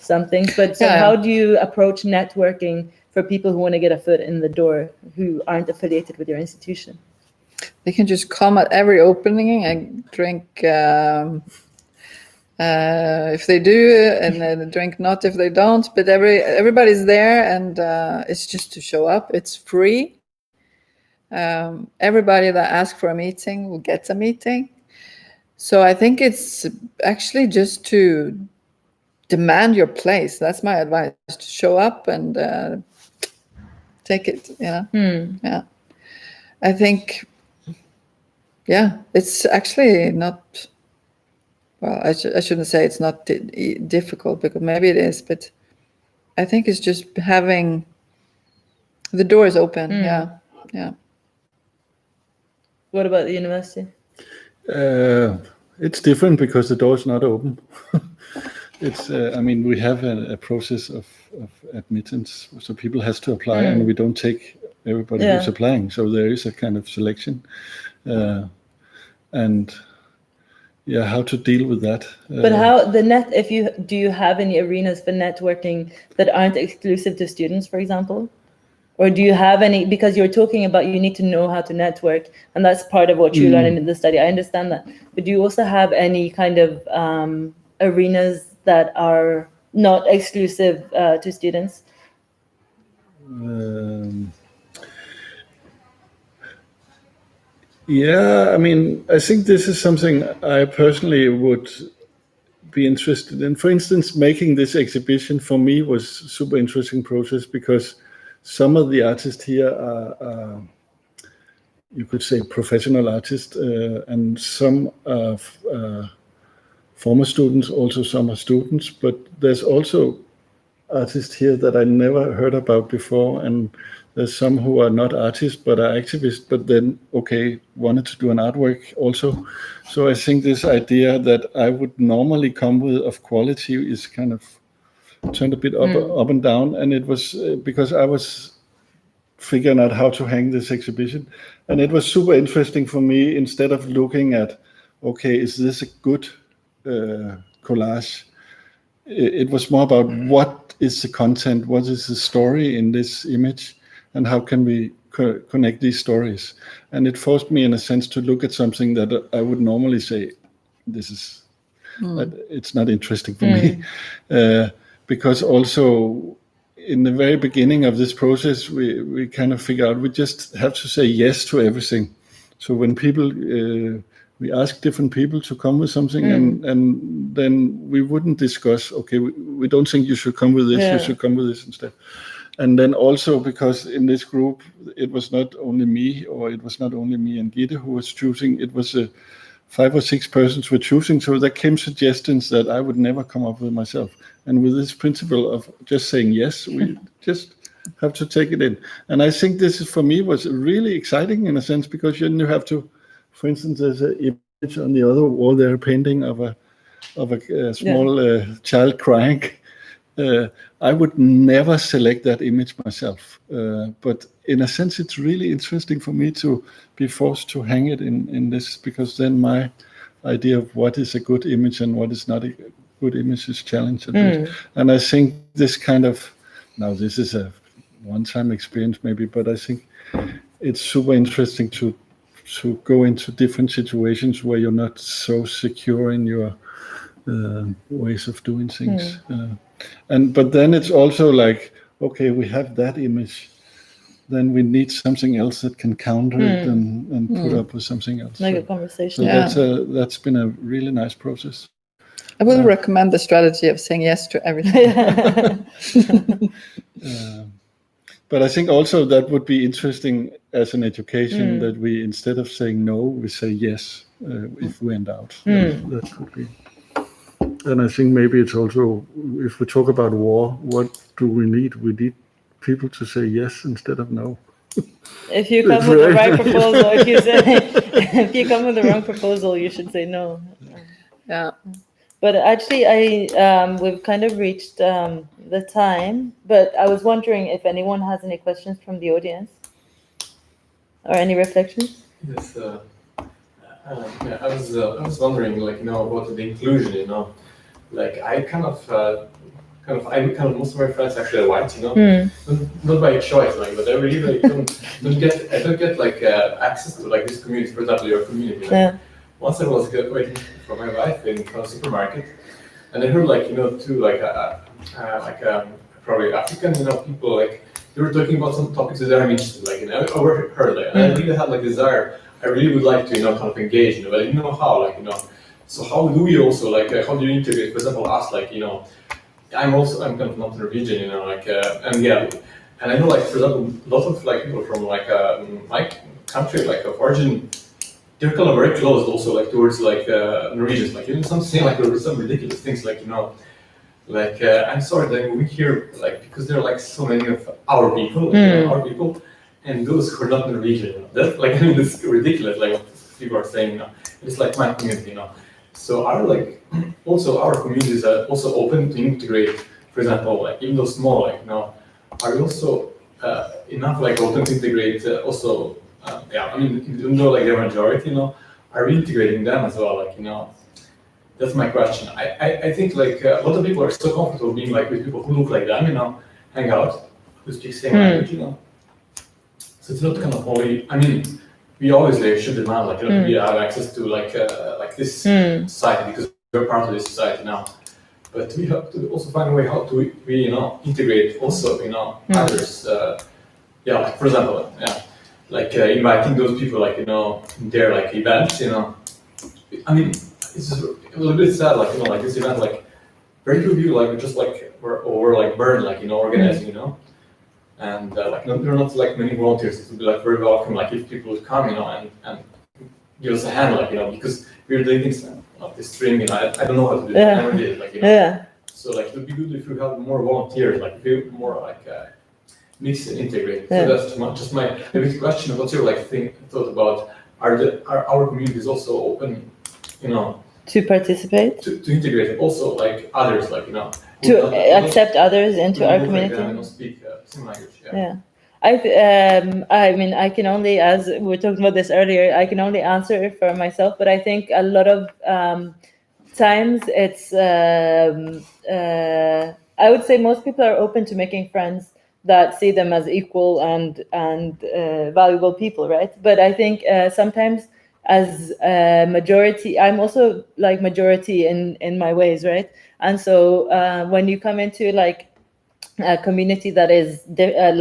some things, but so how do you approach networking for people who want to get a foot in the door, who aren't affiliated with your institution? They can just come at every opening and drink if they do, and then drink not if they don't. But everybody's there, and it's just to show up. It's free. Everybody that asks for a meeting will get a meeting. So I think it's actually just to demand your place. That's my advice, to show up and take it, you know. Yeah. I think, it's actually not, well, I shouldn't say it's not difficult, because maybe it is, but I think it's just having the doors open. Yeah. What about the university? It's different because the door is not open. It's, we have a process of admittance, so people has to apply, and we don't take everybody who's applying. So there is a kind of selection, and how to deal with that. But how do you have any arenas for networking that aren't exclusive to students, for example? Or do you have any, because you're talking about you need to know how to network, and that's part of what you learn in the study. I understand that. But do you also have any kind of arenas that are not exclusive to students? I think this is something I personally would be interested in. For instance, making this exhibition for me was super interesting process, because some of the artists here are you could say, professional artists, and some are former students, also some are students, but there's also artists here that I never heard about before, and there's some who are not artists but are activists, but then wanted to do an artwork also. So I think this idea that I would normally come with of quality is kind of turned a bit up and down, and it was because I was figuring out how to hang this exhibition, and it was super interesting for me. Instead of looking at is this a good collage, it was more about what is the content, what is the story in this image, and how can we connect these stories. And it forced me in a sense to look at something that I would normally say this is it's not interesting for me, because also in the very beginning of this process, we kind of figure out we just have to say yes to everything. So when people, we ask different people to come with something, and then we wouldn't discuss, okay, we don't think you should come with this, you should come with this instead. And then also because in this group, it was not only me and Gitte who was choosing, it was 5 or 6 persons were choosing, so there came suggestions that I would never come up with myself. And with this principle of just saying yes, we just have to take it in. And I think this is, for me, was really exciting in a sense, because then you have to, for instance, there's an image on the other wall there, a painting of a small child crying. I would never select that image myself, but in a sense it's really interesting for me to be forced to hang it in this, because then my idea of what is a good image and what is not a good image is challenged. And I think this kind of, now this is a one-time experience maybe, but I think it's super interesting to go into different situations where you're not so secure in your ways of doing things. But then it's also like, okay, we have that image, then we need something else that can counter it and put up with something else. Like a conversation. So that's been a really nice process. I will recommend the strategy of saying yes to everything. But I think also that would be interesting as an education, that we, instead of saying no, we say yes if we end out. That could be. And I think maybe it's also, if we talk about war, what do we need? We need people to say yes instead of no. If you come with the right proposal, if you come with the wrong proposal, you should say no. Yeah. But actually, we've kind of reached the time. But I was wondering if anyone has any questions from the audience or any reflections. Yes. I was wondering, about the inclusion. Like I most of my friends actually are white. Not by choice, but I really don't get access to this community. For example, your community. Once I was waiting for my wife in a supermarket, and I heard two probably African people they were talking about some topics that I'm interested in. I overheard and I really had desire. I really would like to kind of engage, but I didn't know how. So how do we also how do you integrate? For example, us I'm kind of not Norwegian, and I know for example, a lot of people from my country of origin. They're kind of very close also towards Norwegians, some saying some ridiculous things I'm sorry that we hear because there are so many of our people, and those who are not Norwegian, that's it's ridiculous what people are saying, it's my community, So are also our communities are also open to integrate, for example, even though small, are we also enough open to integrate also even though they're majority, are we integrating them as well? That's my question. I think a lot of people are so comfortable being with people who look like them, hang out, who speak same language, So it's not kind of only. We always should demand we have access to this society because we're part of this society now. But we have to also find a way how to we integrate also others. For example, inviting those people in their events. It's just a little bit sad this event very few people just were burned organizing and there are not many volunteers. It would be very welcome if people would come and give us a hand because we're doing things this string I don't know how to do it. I never did So it would be good if we had more volunteers more mix and integrate. So that's just my maybe question. What's your thought about are our communities also open to participate, to integrate also others to accept others into our community. Don't speak same language. I can only, as we were talking about this earlier, I can only answer for myself, but I think a lot of times it's I would say most people are open to making friends that see them as equal and valuable people, right? But I think sometimes as a majority, I'm also majority in my ways, right? And so when you come into a community that is a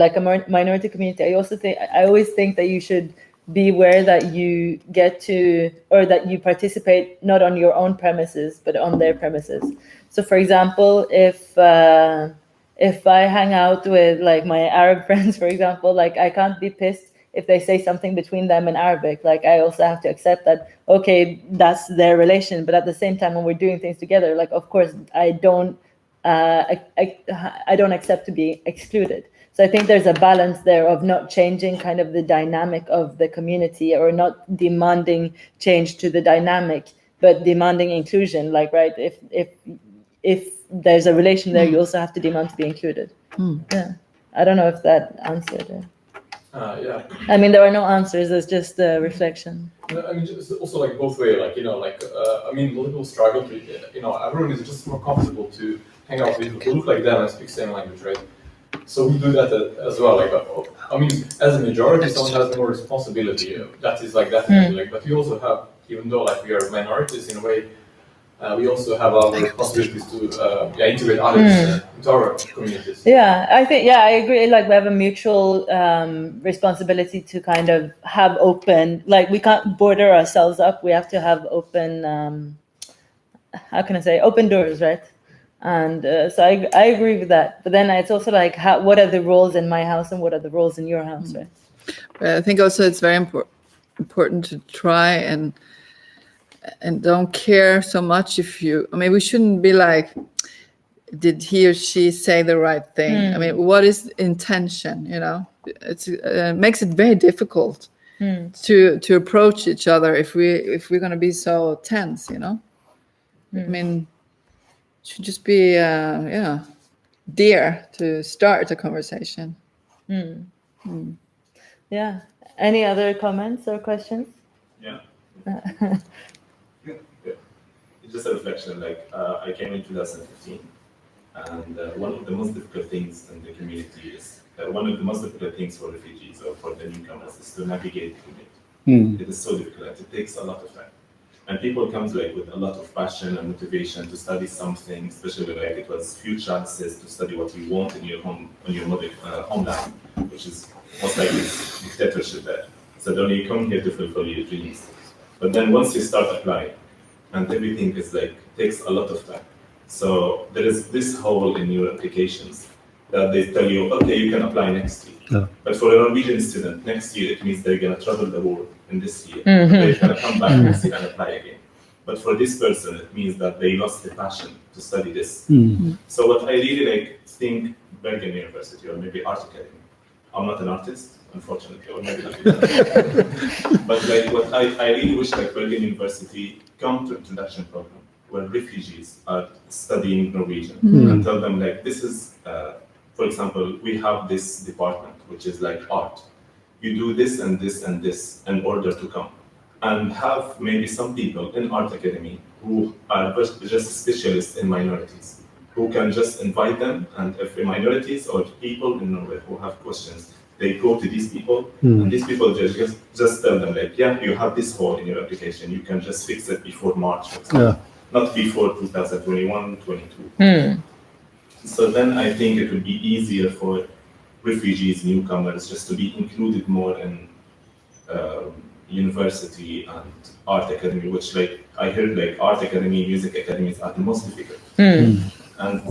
minority community, I always think that you should beware that you get to, or that you participate not on your own premises, but on their premises. So for example, if I hang out with like my Arab friends, for example, like I can't be pissed if they say something between them in Arabic. Like I also have to accept that, okay, that's their relation. But at the same time, when we're doing things together, like of course I don't accept to be excluded. So I think there's a balance there of not changing kind of the dynamic of the community, or not demanding change to the dynamic, but demanding inclusion. Like, right, if there's a relation there, you also have to demand to be included. Yeah, I don't know if that answered it. Yeah. I mean, there are no answers. It's just a reflection. I mean, just also like both way, like, you know, like, I mean, people struggle to, you know, everyone is just more comfortable to hang out with people who look like them and speak same language, right? So we do that as well. Like, I mean, as a majority, someone has more responsibility. That is like definitely. Like, but we also have, even though like we are minorities in a way, we also have our responsibilities to integrate others into our communities. Yeah, I think, yeah, I agree. Like we have a mutual responsibility to kind of have open, like we can't border ourselves up. We have to have open, how can I say, open doors, right? And so I agree with that. But then it's also like, what are the roles in my house and what are the roles in your house, right? I think also it's very important to try and don't care so much if you, I mean, we shouldn't be like, did he or she say the right thing? I mean, what is the intention, you know? It's makes it very difficult to approach each other if we're going to be so tense, you know? I mean, it should just be, dare to start a conversation. Yeah. Any other comments or questions? Yeah. It's just a reflection. Like I came in 2015, and one of the most difficult things in the community is one of the most difficult things for refugees or for the newcomers is to navigate the community. It is so difficult. It takes a lot of time, and people come like with a lot of passion and motivation to study something, especially like it was few chances to study what you want in your home, on your mother homeland, which is most likely dictatorship there. So then you come here to fulfill your dreams. But then once you start applying, and everything is like, takes a lot of time. So there is this hole in your applications that they tell you, okay, you can apply next year. Yeah. But for a Norwegian student, next year, it means they're gonna travel the world in this year. They're gonna come back next year and apply again. But for this person, it means that they lost the passion to study this. So what I really like, think Bergen University or maybe Art Academy. I'm not an artist, unfortunately, or maybe not. But like what I really wish like Bergen University come to introduction program where refugees are studying Norwegian and tell them like this is, for example, we have this department which is like art. You do this and this and this in order to come, and have maybe some people in Art Academy who are just specialists in minorities, who can just invite them, and if minorities or people in Norway who have questions, they go to these people, and these people just tell them like, yeah, you have this hole in your application, you can just fix it before March, for example. Not before 2021, 22. So then I think it would be easier for refugees, newcomers, just to be included more in university and art academy, which like I heard like art academy, music academies are the most difficult. And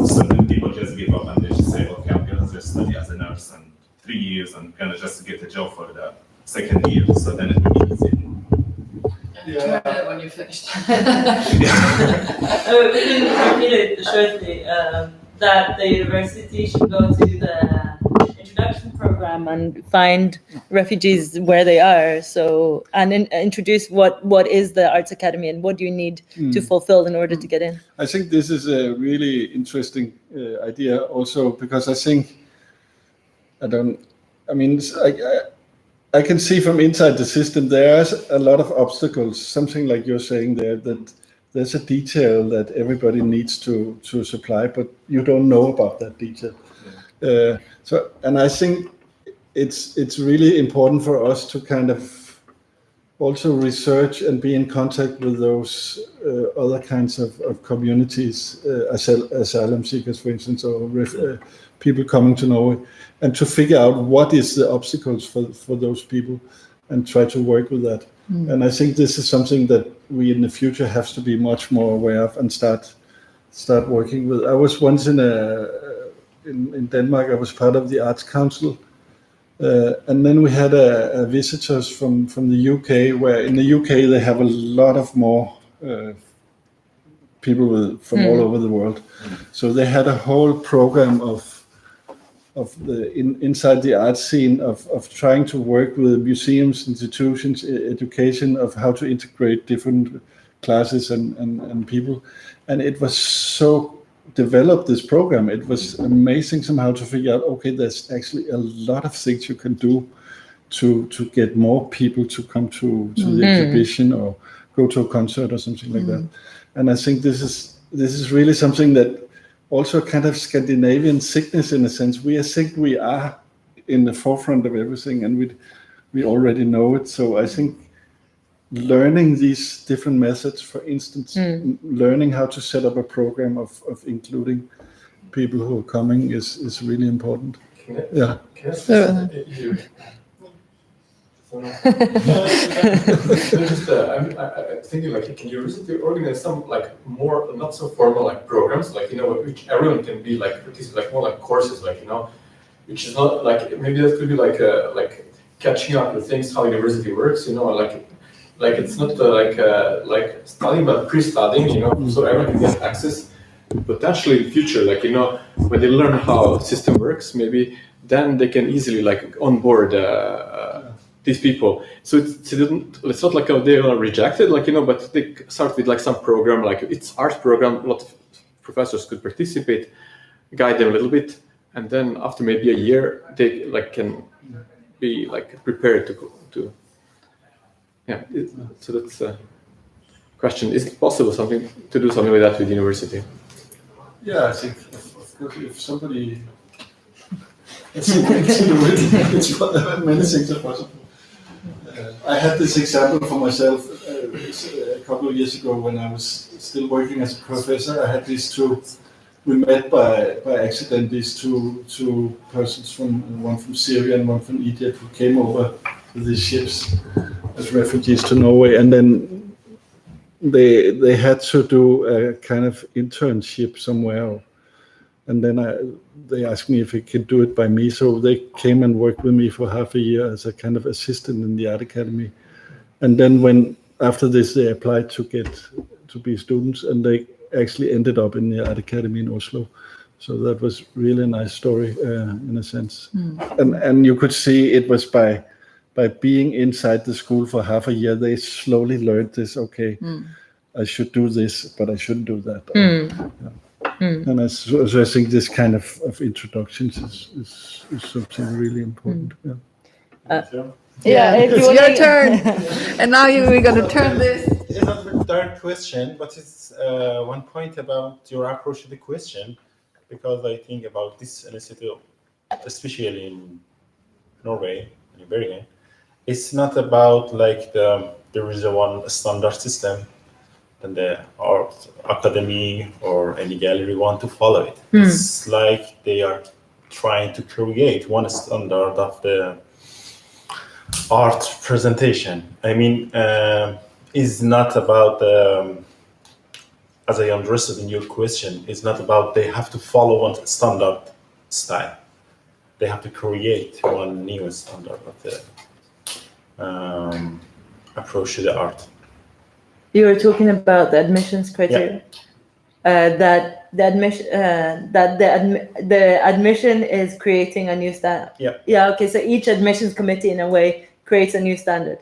so then people just give up and they just say, okay, I'm gonna just study as a nurse and 3 years and gonna just get a job for the second year. So then it would be easier. Yeah. When you finished. We can repeat it shortly. That the university should go to the introduction program and find refugees where they are. So and introduce what is the Arts Academy and what do you need to fulfill in order to get in. I think this is a really interesting idea also, because I think I can see from inside the system there's a lot of obstacles, something like you're saying there, that there's a detail that everybody needs to supply, but you don't know about that detail. And I think it's really important for us to kind of also research and be in contact with those other kinds of communities, asylum seekers, for instance, or people coming to Norway, and to figure out what is the obstacles for those people. and try to work with that. And I think this is something that we in the future have to be much more aware of and start working with. I was once in Denmark. I was part of the Arts Council, and then we had visitors from the UK. Where in the UK they have a lot of more people from all over the world. So they had a whole program of inside the art scene of trying to work with museums, institutions, education, of how to integrate different classes and people. And it was so developed, this program. It was amazing somehow to figure out, okay, there's actually a lot of things you can do to get more people to come to the exhibition or go to a concert or something like that. And I think this is really something that also kind of Scandinavian sickness in a sense. We think we are in the forefront of everything, and we already know it. So I think learning these different methods, for instance, learning how to set up a program of including people who are coming is really important. Can I'm thinking like, can you recently organize some like more not so formal like programs, like which everyone can be like more like courses, like which is not like maybe that could be like catching up with things how university works, like it's not like studying but pre-studying, so everyone can get access. Potentially in the future, like when they learn how the system works, maybe then they can easily like onboard these people. So it's not like they are rejected, like but they start with like some program, like it's art program. A lot of professors could participate, guide them a little bit, and then after maybe a year, they like can be like prepared to. Yeah. So that's a question: is it possible to do something like that with university? Yeah, I think of course if somebody has something to do it, many things are possible. I had this example for myself a couple of years ago when I was still working as a professor. I had these two. We met by accident. These two persons, one from Syria and one from Egypt, who came over with these ships as refugees to Norway, and then they had to do a kind of internship somewhere, and then they asked me if I could do it by me. So they came and worked with me for half a year as a kind of assistant in the art academy, and then after this they applied to be students, and they actually ended up in the art academy in Oslo. So that was really a nice story in a sense, and you could see it was by being inside the school for half a year, they slowly learned this. Okay, I should do this, but I shouldn't do that. And so I think this kind of introductions is something really important. It's your turn. And now we're going to turn this. It's not a direct question, but it's one point about your approach to the question, because I think about this initiative, especially in Norway, in Bergen, it's not about like there is one standard system and the art academy or any gallery want to follow it. It's like they are trying to create one standard of the art presentation. I mean, it's not about, as I understood in your question, it's not about they have to follow one standard style. They have to create one new standard of the approach to the art. You were talking about the admissions criteria. That the admission is creating a new standard. Yeah. Okay. So each admissions committee, in a way, creates a new standard.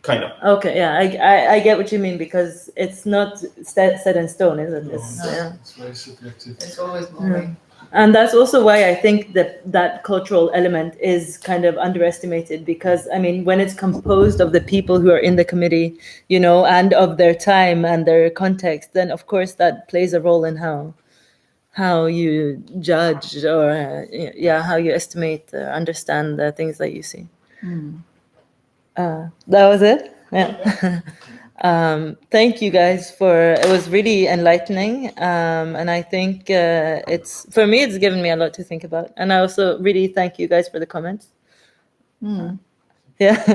Kind of. Okay. Yeah. I get what you mean, because it's not set in stone, is it? It's very subjective. It's always moving. And that's also why I think that cultural element is kind of underestimated, because I mean, when it's composed of the people who are in the committee, and of their time and their context, then of course that plays a role in how you judge or how you estimate, understand the things that you see. That was it. Yeah. Thank you guys it was really enlightening. And I think for me, it's given me a lot to think about. And I also really thank you guys for the comments. Yeah.